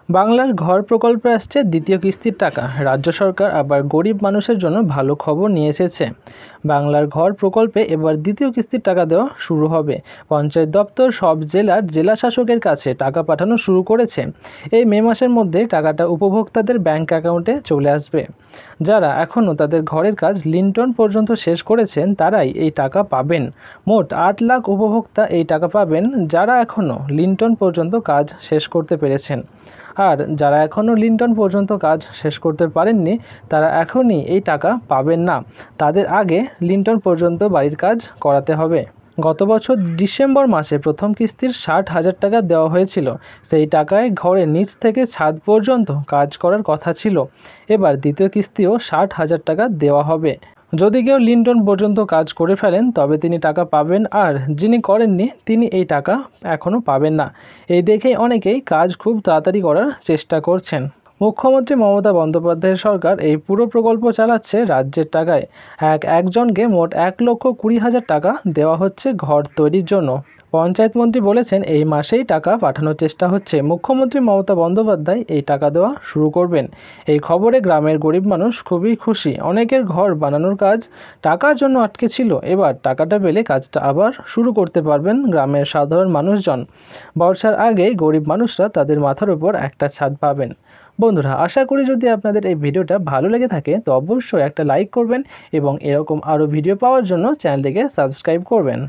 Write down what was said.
বাংলার ঘর প্রকল্পে আসছে দ্বিতীয় কিস্তির টাকা। রাজ্য সরকার আবার গরিব মানুষের জন্য ভালো খবর নিয়ে এসেছে। বাংলার ঘর প্রকল্পে এবার দ্বিতীয় কিস্তির টাকা দেওয়া শুরু হবে। পঞ্চায়েত দপ্তর সব জেলার জেলাশাসকের কাছে টাকা পাঠানো শুরু করেছে। এই মে মাসের মধ্যে টাকাটা উপভোক্তাদের ব্যাংক অ্যাকাউন্টে চলে আসবে। যারা এখনও তাদের ঘরের কাজ লিন্টন পর্যন্ত শেষ করেছেন তারাই এই টাকা পাবেন। মোট 8 লাখ উপভোক্তা এই টাকা পাবেন, যারা এখনও লিন্টন পর্যন্ত কাজ শেষ করতে পেরেছেন। আর যারা এখনও লিন্টন পর্যন্ত কাজ শেষ করতে পারেননি তারা এখনই এই টাকা পাবেন না। তাদের আগে লিন্টন পর্যন্ত বাড়ির কাজ করাতে হবে। গত বছর ডিসেম্বর মাসে প্রথম কিস্তির 60,000 টাকা দেওয়া হয়েছিল। সেই টাকায় ঘরের নিচ থেকে ছাদ পর্যন্ত কাজ করার কথা ছিল। এবার দ্বিতীয় কিস্তিও 60,000 টাকা দেওয়া হবে। যদি কেউ লিন্টন পর্যন্ত কাজ করে ফেলেন তবে তিনি টাকা পাবেন, আর যিনি করেননি তিনি এই টাকা এখনও পাবেন না। এই দেখেই অনেকেই কাজ খুব তাড়াতাড়ি করার চেষ্টা করছেন। মুখ্যমন্ত্রী মমতা বন্দ্যোপাধ্যায়ের সরকার এই পুরো প্রকল্প চালাচ্ছে রাজ্যের টাকায়। একজনকে মোট 1,20,000 টাকা দেওয়া হচ্ছে ঘর তৈরির জন্য। পঞ্চায়েত মন্ত্রী বলেছেন এই মাসেই টাকা পাঠানোর চেষ্টা হচ্ছে। মুখ্যমন্ত্রী মমতা বন্দ্যোপাধ্যায় এই টাকা দেওয়া শুরু করবেন। এই খবরে গ্রামের গরিব মানুষ খুবই খুশি। অনেকের ঘর বানানোর কাজ টাকার জন্য আটকে ছিল, এবার টাকাটা পেলে কাজটা আবার শুরু করতে পারবেন গ্রামের সাধারণ মানুষজন। বর্ষার আগেই গরিব মানুষরা তাদের মাথার উপর একটা ছাদ পাবেন। বন্ধুরা, আশা করি যদি আপনাদের এই ভিডিওটা ভালো লেগে থাকে তো অবশ্যই একটা লাইক করবেন এবং এরকম আরও ভিডিও পাওয়ার জন্য চ্যানেলটিকে সাবস্ক্রাইব করবেন।